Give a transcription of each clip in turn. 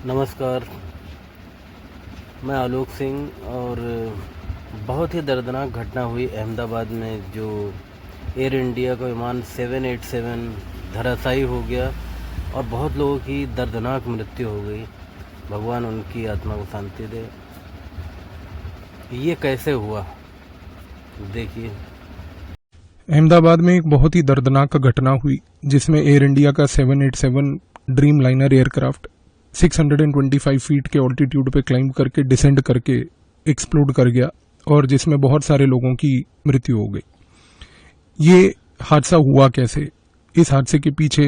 नमस्कार, मैं आलोक सिंह। और बहुत ही दर्दनाक घटना हुई अहमदाबाद में, जो एयर इंडिया का विमान 787 धराशायी हो गया और बहुत लोगों की दर्दनाक मृत्यु हो गई। भगवान उनकी आत्मा को शांति दे। ये कैसे हुआ, देखिए। अहमदाबाद में एक बहुत ही दर्दनाक घटना हुई जिसमें एयर इंडिया का 787 ड्रीम लाइनर एयरक्राफ्ट 625 फीट के ऑल्टीट्यूड पे क्लाइंब करके डिसेंड करके एक्सप्लोड कर गया और जिसमें बहुत सारे लोगों की मृत्यु हो गई। ये हादसा हुआ कैसे, इस हादसे के पीछे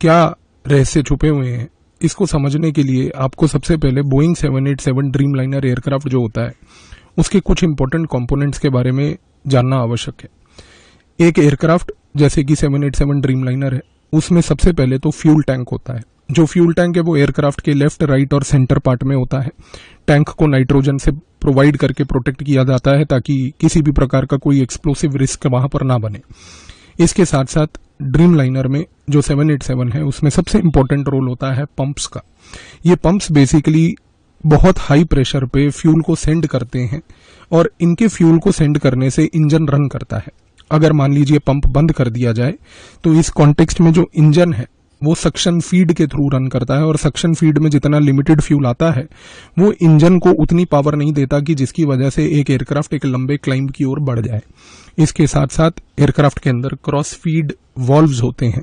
क्या रहस्य छुपे हुए हैं, इसको समझने के लिए आपको सबसे पहले बोइंग 787 ड्रीम लाइनर एयरक्राफ्ट जो होता है उसके कुछ इंपॉर्टेंट कंपोनेंट्स के बारे में जानना आवश्यक है। एक एयरक्राफ्ट जैसे कि 787 ड्रीम लाइनर है, उसमें सबसे पहले तो फ्यूल टैंक होता है। जो फ्यूल टैंक है वो एयरक्राफ्ट के लेफ्ट, राइट और सेंटर पार्ट में होता है। टैंक को नाइट्रोजन से प्रोवाइड करके प्रोटेक्ट किया जाता है ताकि किसी भी प्रकार का कोई एक्सप्लोसिव रिस्क वहां पर ना बने। इसके साथ साथ ड्रीम लाइनर में जो 787 है उसमें सबसे इंपॉर्टेंट रोल होता है पंप्स का। ये पंप्स बेसिकली बहुत हाई प्रेशर पे फ्यूल को सेंड करते हैं और इनके फ्यूल को सेंड करने से इंजन रन करता है। अगर मान लीजिए पंप बंद कर दिया जाए तो इस कॉन्टेक्स्ट में जो इंजन है वो सक्शन फीड के थ्रू रन करता है और सक्शन फीड में जितना लिमिटेड फ्यूल आता है वो इंजन को उतनी पावर नहीं देता कि जिसकी वजह से एक एयरक्राफ्ट एक लंबे क्लाइंब की ओर बढ़ जाए। इसके साथ साथ एयरक्राफ्ट के अंदर क्रॉस फीड वॉल्व्स होते हैं।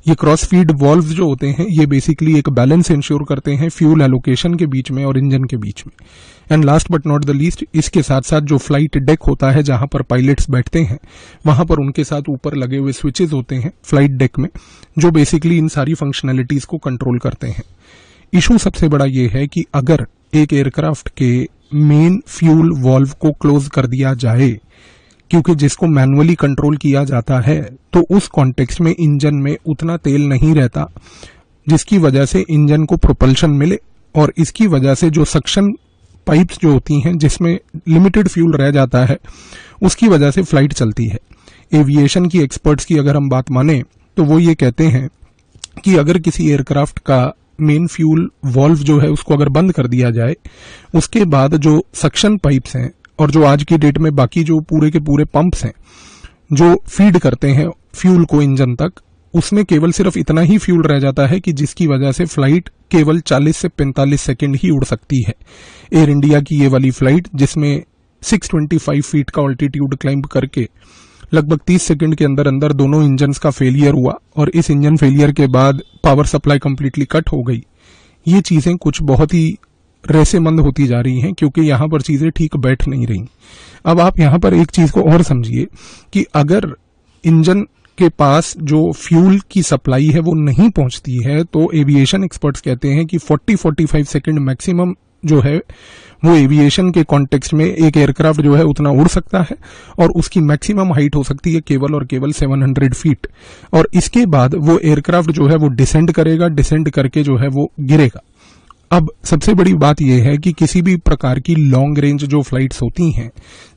ये क्रॉस फीड वॉल्व्स जो होते हैं ये बेसिकली एक बैलेंस इंश्योर करते हैं फ्यूल एलोकेशन के बीच में और इंजन के बीच में। And last but not the least, इसके साथ साथ जो फ्लाइट डेक होता है जहां पर पायलट्स बैठते हैं वहां पर उनके साथ ऊपर लगे हुए स्विचेस होते हैं फ्लाइट डेक में, जो बेसिकली इन सारी फंक्शनैलिटीज को कंट्रोल करते हैं। इशू सबसे बड़ा ये है कि अगर एक एयरक्राफ्ट के मेन फ्यूल वॉल्व को क्लोज कर दिया जाए, क्योंकि जिसको मैनुअली कंट्रोल किया जाता है, तो उस कॉन्टेक्स्ट में इंजन में उतना तेल नहीं रहता जिसकी वजह से इंजन को प्रोपल्शन मिले और इसकी वजह से जो सक्शन पाइप्स जो होती हैं जिसमें लिमिटेड फ्यूल रह जाता है उसकी वजह से फ्लाइट चलती है। एविएशन की एक्सपर्ट्स की अगर हम बात माने तो वो ये कहते हैं कि अगर किसी एयरक्राफ्ट का मेन फ्यूल वॉल्व जो है उसको अगर बंद कर दिया जाए, उसके बाद जो सक्शन पाइप्स हैं और जो आज की डेट में बाकी जो पूरे के पूरे पंप्स हैं जो फीड करते हैं फ्यूल को इंजन तक, उसमें केवल सिर्फ इतना ही फ्यूल रह जाता है कि जिसकी वजह से फ्लाइट केवल 40 से 45 सेकंड ही उड़ सकती है। एयर इंडिया की ये वाली फ्लाइट जिसमें 625 फीट का ऑल्टीट्यूड क्लाइंब करके लगभग 30 सेकंड के अंदर अंदर दोनों इंजन्स का फेलियर हुआ और इस इंजन फेलियर के बाद पावर सप्लाई कंप्लीटली कट हो गई। ये चीजें कुछ बहुत ही रहस्यमंद होती जा रही हैं क्योंकि यहां पर चीजें ठीक बैठ नहीं रही। अब आप यहां पर एक चीज को और समझिए कि अगर इंजन के पास जो फ्यूल की सप्लाई है वो नहीं पहुंचती है तो एविएशन एक्सपर्ट्स कहते हैं कि 40-45 सेकंड मैक्सिमम जो है वो एविएशन के कॉन्टेक्स्ट में एक एयरक्राफ्ट जो है उतना उड़ सकता है और उसकी मैक्सिमम हाइट हो सकती है केवल और केवल 700 फीट। और इसके बाद वो एयरक्राफ्ट जो है वो डिसेंड करेगा, डिसेंड करके जो है वो गिरेगा। अब सबसे बड़ी बात यह है कि किसी भी प्रकार की लॉन्ग रेंज जो फ्लाइट्स होती हैं,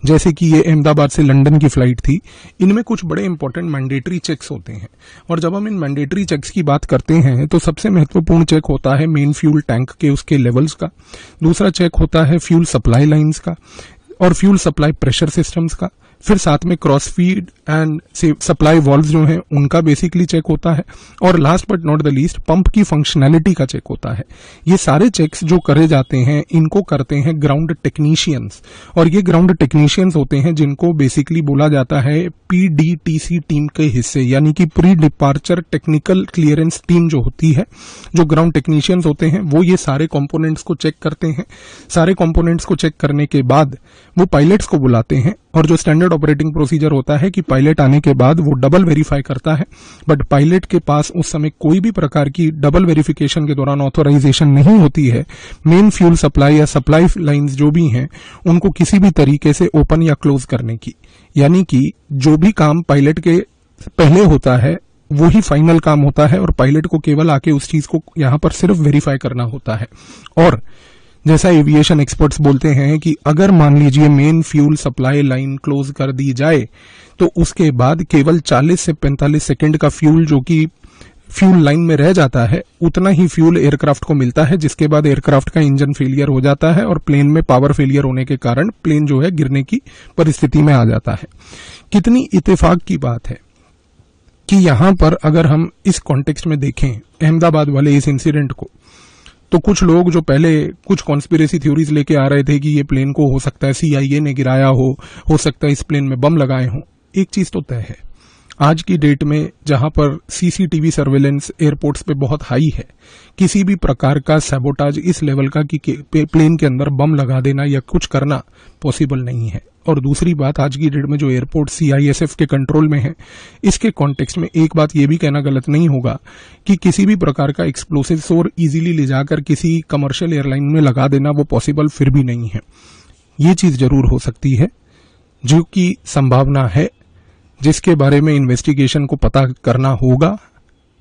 जैसे कि ये अहमदाबाद से लंदन की फ्लाइट थी, इनमें कुछ बड़े इंपॉर्टेंट मैंडेटरी चेक्स होते हैं। और जब हम इन मैंडेटरी चेक्स की बात करते हैं तो सबसे महत्वपूर्ण चेक होता है मेन फ्यूल टैंक के उसके लेवल्स का, दूसरा चेक होता है फ्यूल सप्लाई लाइन्स का और फ्यूल सप्लाई प्रेशर सिस्टम्स का, फिर साथ में cross feed and supply valves जो हैं उनका बेसिकली चेक होता है और last but not the least pump की फंक्शनैलिटी का चेक होता है। ये सारे चेक्स जो करे जाते हैं इनको करते हैं ग्राउंड टेक्नीशियंस और ये ग्राउंड टेक्नीशियंस होते हैं जिनको बेसिकली बोला जाता है पीडीटीसी टीम के हिस्से, यानी कि pre departure technical clearance team जो होती है। जो ग्राउंड टेक्नीशियंस होते हैं वो ये सारे कंपोनेंट्स को चेक करते हैं। सारे कंपोनेंट्स को चेक करने के बाद वो पायलट्स को बुलाते हैं और जो स्टैंडर्ड ऑपरेटिंग प्रोसीजर होता है कि पायलट आने के बाद वो डबल वेरीफाई करता है, बट पायलट के पास उस समय कोई भी प्रकार की डबल वेरिफिकेशन के दौरान ऑथराइजेशन नहीं होती है मेन फ्यूल सप्लाई या सप्लाई लाइंस जो भी हैं उनको किसी भी तरीके से ओपन या क्लोज करने की। यानी कि जो भी काम पायलट के पहले होता है वो ही फाइनल काम होता है और पायलट को केवल आके उस चीज को यहां पर सिर्फ वेरीफाई करना होता है। और जैसा एविएशन एक्सपर्ट्स बोलते हैं कि अगर मान लीजिए main fuel supply line close कर दी जाए तो उसके बाद केवल 40 से 45 सेकंड का फ्यूल जो कि फ्यूल लाइन में रह जाता है उतना ही फ्यूल एयरक्राफ्ट को मिलता है, जिसके बाद एयरक्राफ्ट का इंजन फेलियर हो जाता है और प्लेन में पावर फेलियर होने के कारण प्लेन जो है गिरने की परिस्थिति में आ जाता है। कितनी इत्तेफाक की बात है कि यहां पर अगर हम इस कॉन्टेक्स्ट में देखें अहमदाबाद वाले इस इंसिडेंट को, तो कुछ लोग जो पहले कुछ कॉन्स्पिरेसी थ्योरीज लेके आ रहे थे कि ये प्लेन को हो सकता है CIA ने गिराया हो सकता है इस प्लेन में बम लगाए हों, एक चीज तो तय है, आज की डेट में जहां पर CCTV सर्वेलेंस एयरपोर्ट्स पे बहुत हाई है, किसी भी प्रकार का सैबोटाज इस लेवल का कि प्लेन के अंदर बम लगा देना या कुछ करना पॉसिबल नहीं है। और दूसरी बात, आज की डेट में जो एयरपोर्ट CISF के कंट्रोल में है, इसके कॉन्टेक्स्ट में एक बात यह भी कहना गलत नहीं होगा कि किसी भी प्रकार का एक्सप्लोसिव्स और इजीली ले जाकर किसी कमर्शियल एयरलाइन में लगा देना वो पॉसिबल फिर भी नहीं है। ये चीज जरूर हो सकती है, जो कि संभावना है, जिसके बारे में इन्वेस्टिगेशन को पता करना होगा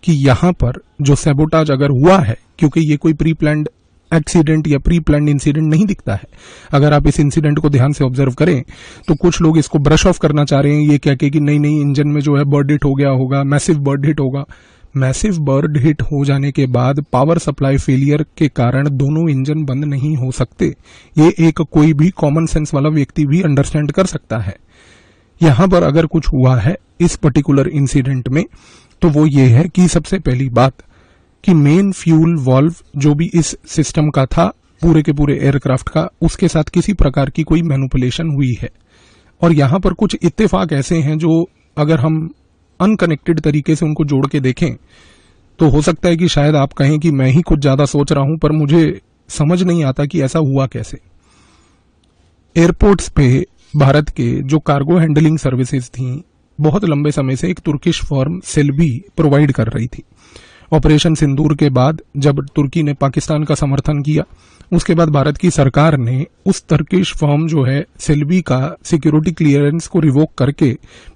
कि यहां पर जो सैबोटाज अगर हुआ है, क्योंकि ये कोई प्री प्लान्ड एक्सीडेंट या प्री प्लान्ड इंसिडेंट नहीं दिखता है। अगर आप इस इंसिडेंट को ध्यान से ऑब्जर्व करें तो कुछ लोग इसको ब्रश ऑफ करना चाह रहे हैं ये कह के कि नहीं इंजन में जो है बर्ड हिट हो गया होगा, मैसिव बर्ड हिट होगा। मैसिव बर्ड हिट हो जाने के बाद पावर सप्लाई फेलियर के कारण दोनों इंजन बंद नहीं हो सकते। ये एक कोई भी कॉमन सेंस वाला व्यक्ति भी अंडरस्टैंड कर सकता है। यहां पर अगर कुछ हुआ है इस पर्टिकुलर इंसिडेंट में तो वो ये है कि सबसे पहली बात कि मेन फ्यूल वाल्व जो भी इस सिस्टम का था पूरे के पूरे एयरक्राफ्ट का, उसके साथ किसी प्रकार की कोई मैनिपुलेशन हुई है। और यहां पर कुछ इत्तेफाक ऐसे हैं जो अगर हम अनकनेक्टेड तरीके से उनको जोड़ के देखें तो हो सकता है कि शायद आप कहें कि मैं ही कुछ ज्यादा सोच रहा हूं, पर मुझे समझ नहीं आता कि ऐसा हुआ कैसे। एयरपोर्ट्स पे भारत के जो कार्गो हैंडलिंग सर्विसेज थी, बहुत लंबे समय से एक तुर्किश फर्म सेल्बी प्रोवाइड कर रही थी। ऑपरेशन सिंदूर के बाद जब तुर्की ने पाकिस्तान का समर्थन किया, उसके बाद भारत की सरकार ने उस तुर्किश फर्म जो है सेल्बी का सिक्योरिटी क्लियरेंस को रिवोक करके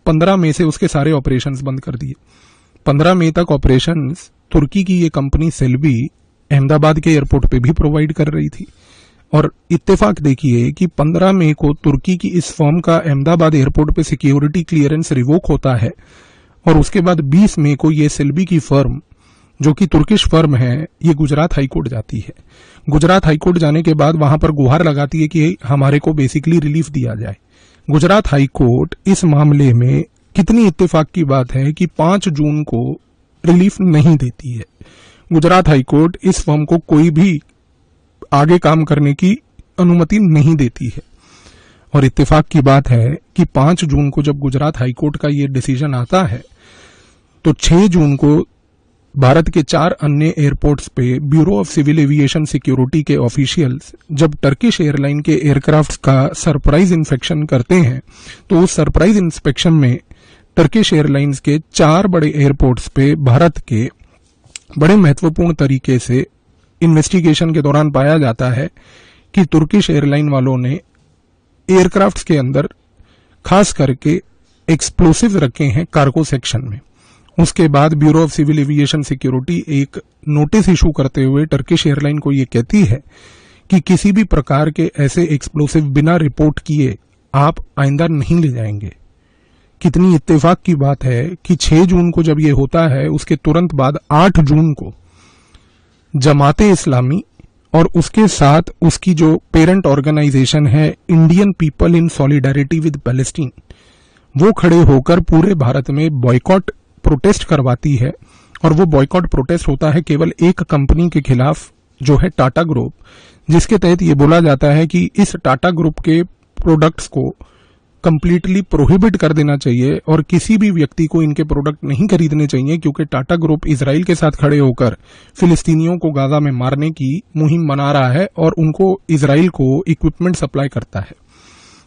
15 मई से उसके सारे ऑपरेशंस बंद कर दिए। 15 मई तक ऑपरेशंस तुर्की की ये कंपनी सेल्बी अहमदाबाद के एयरपोर्ट पे भी प्रोवाइड कर रही थी। और इत्तेफाक देखिए कि 15 मई को तुर्की की इस फर्म का अहमदाबाद एयरपोर्ट पे सिक्योरिटी क्लियरेंस रिवोक होता है और उसके बाद 20 मई को ये सेल्बी की फर्म जो कि तुर्किश फर्म है, ये गुजरात हाईकोर्ट जाती है। गुजरात हाईकोर्ट जाने के बाद वहां पर गुहार लगाती है कि हमारे को बेसिकली रिलीफ दिया जाए। गुजरात हाईकोर्ट इस मामले में कितनी इत्तेफाक की बात है कि 5 जून को रिलीफ नहीं देती है। गुजरात हाईकोर्ट इस फर्म को कोई भी आगे काम करने की अनुमति नहीं देती है। और इत्तेफाक की बात है कि 5 जून को जब गुजरात हाईकोर्ट का ये डिसीजन आता है तो 6 जून को भारत के 4 अन्य एयरपोर्ट्स पे bureau of civil aviation security के ऑफिशियल्स जब टर्किश एयरलाइन के एयरक्राफ्ट का सरप्राइज इंस्पेक्शन करते हैं तो उस सरप्राइज इंस्पेक्शन में टर्किश एयरलाइंस के 4 बड़े एयरपोर्ट्स पे भारत के बड़े महत्वपूर्ण तरीके से इन्वेस्टिगेशन के दौरान पाया जाता है कि तुर्किश एयरलाइन वालों ने एयरक्राफ्ट्स के अंदर खास करके एक्सप्लोसिव रखे हैं कार्गो सेक्शन में। उसके बाद bureau of civil aviation security एक नोटिस इशू करते हुए टर्किश एयरलाइन को यह कहती है कि किसी भी प्रकार के ऐसे एक्सप्लोसिव बिना रिपोर्ट किए आप आइंदा नहीं ले जाएंगे। कितनी इत्तेफाक की बात है कि 6 जून को जब यह होता है उसके तुरंत बाद 8 जून को जमाते इस्लामी और उसके साथ उसकी जो पेरेंट ऑर्गेनाइजेशन है Indian people in solidarity with Palestine, वो खड़े होकर पूरे भारत में बॉयकॉट प्रोटेस्ट करवाती है। और वो बॉयकॉट प्रोटेस्ट होता है केवल एक कंपनी के खिलाफ जो है टाटा ग्रुप, जिसके तहत ये बोला जाता है कि इस टाटा ग्रुप के प्रोडक्ट्स को कंप्लीटली प्रोहिबिट कर देना चाहिए और किसी भी व्यक्ति को इनके प्रोडक्ट नहीं खरीदने चाहिए, क्योंकि टाटा ग्रुप इजराइल के साथ खड़े होकर फिलिस्तीनियों को गाजा में मारने की मुहिम मना रहा है और उनको इजराइल को इक्विपमेंट सप्लाई करता है।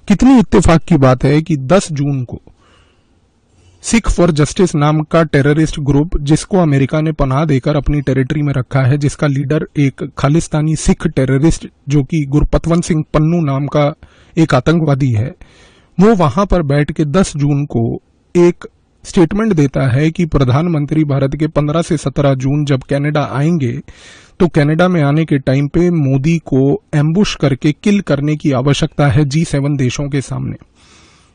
कितनी इत्तेफाक की बात है कि 10 जून को सिख फॉर जस्टिस नाम का टेररिस्ट ग्रुप, जिसको अमेरिका ने पनाह देकर अपनी टेरिटरी में रखा है, जिसका लीडर एक खालिस्तानी सिख टेररिस्ट जो कि गुरपतवंत सिंह पन्नू नाम का एक आतंकवादी है, वो वहां पर बैठ के 10 जून को एक स्टेटमेंट देता है कि प्रधानमंत्री भारत के 15 से 17 जून जब कनाडा आएंगे तो कनाडा में आने के टाइम पे मोदी को एम्बुश करके किल करने की आवश्यकता है G7 देशों के सामने।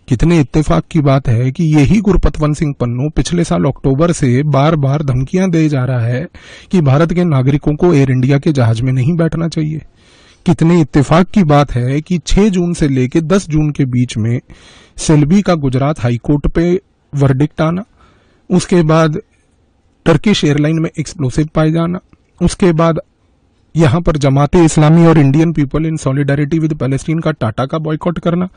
कितने इत्तेफाक की बात है कि यही गुरपतवंत सिंह पन्नू पिछले साल अक्टूबर से बार बार धमकियां दे जा रहा है कि भारत के नागरिकों को एयर इंडिया के जहाज में नहीं बैठना चाहिए। कितने इत्तेफाक की बात है कि 6 जून से लेकर 10 जून के बीच में सेल्बी का गुजरात हाईकोर्ट पे वर्डिक्ट आना, उसके बाद टर्किश एयरलाइन में एक्सप्लोसिव पाए जाना, उसके बाद यहां पर जमाते इस्लामी और Indian people in solidarity with Palestine का टाटा का बॉयकॉट करना,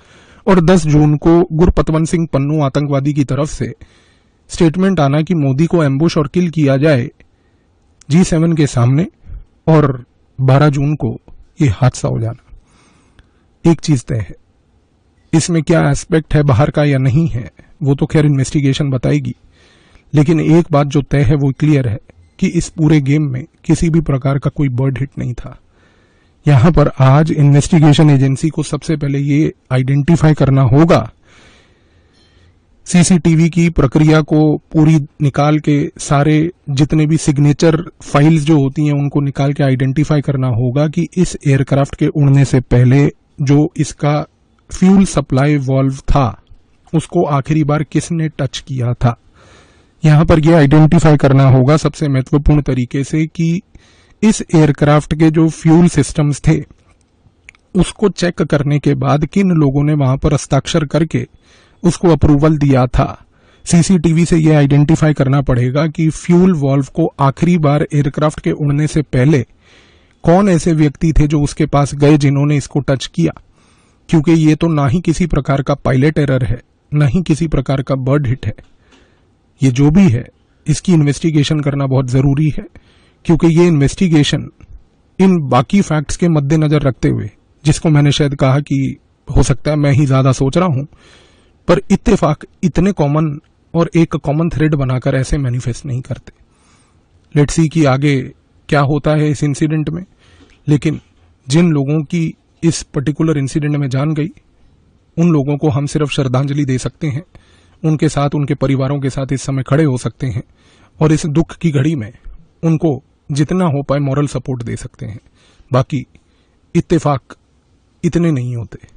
और 10 जून को गुरपतवंत सिंह पन्नू आतंकवादी की तरफ से स्टेटमेंट आना कि मोदी को एम्बुश और किल किया जाए G7 के सामने, और 12 जून को ये हादसा हो जाना। एक चीज तय है, इसमें क्या एस्पेक्ट है बाहर का या नहीं है वो तो खैर इन्वेस्टिगेशन बताएगी, लेकिन एक बात जो तय है वो क्लियर है कि इस पूरे गेम में किसी भी प्रकार का कोई बर्ड हिट नहीं था। यहां पर आज इन्वेस्टिगेशन एजेंसी को सबसे पहले ये आइडेंटिफाई करना होगा, सीसीटीवी की प्रक्रिया को पूरी निकाल के सारे जितने भी सिग्नेचर फाइल्स जो होती हैं उनको निकाल के आइडेंटिफाई करना होगा कि इस एयरक्राफ्ट के उड़ने से पहले जो इसका फ्यूल सप्लाई वाल्व था उसको आखिरी बार किसने टच किया था। यहां पर यह आइडेंटिफाई करना होगा सबसे महत्वपूर्ण तरीके से कि इस एयरक्राफ्ट के जो फ्यूल सिस्टम्स थे उसको चेक करने के बाद किन लोगों ने वहां पर हस्ताक्षर करके उसको अप्रूवल दिया था। सीसीटीवी से यह आइडेंटिफाई करना पड़ेगा कि फ्यूल वाल्व को आखिरी बार एयरक्राफ्ट के उड़ने से पहले कौन ऐसे व्यक्ति थे जो उसके पास गए जिन्होंने इसको टच किया, क्योंकि ये तो ना ही किसी प्रकार का पायलट एरर है, ना ही किसी प्रकार का बर्ड हिट है। ये जो भी है इसकी इन्वेस्टिगेशन करना बहुत जरूरी है, क्योंकि ये इन्वेस्टिगेशन इन बाकी फैक्ट्स के मद्देनजर रखते हुए, जिसको मैंने शायद कहा कि हो सकता है मैं ही ज्यादा सोच रहा हूं, पर इत्तेफाक इतने कॉमन और एक कॉमन थ्रेड बनाकर ऐसे मैनिफेस्ट नहीं करते। लेट्स सी कि आगे क्या होता है इस इंसिडेंट में, लेकिन जिन लोगों की इस पर्टिकुलर इंसिडेंट में जान गई उन लोगों को हम सिर्फ श्रद्धांजलि दे सकते हैं, उनके साथ उनके परिवारों के साथ इस समय खड़े हो सकते हैं और इस दुख की घड़ी में उनको जितना हो पाए मॉरल सपोर्ट दे सकते हैं। बाकी इत्तेफाक इतने नहीं होते।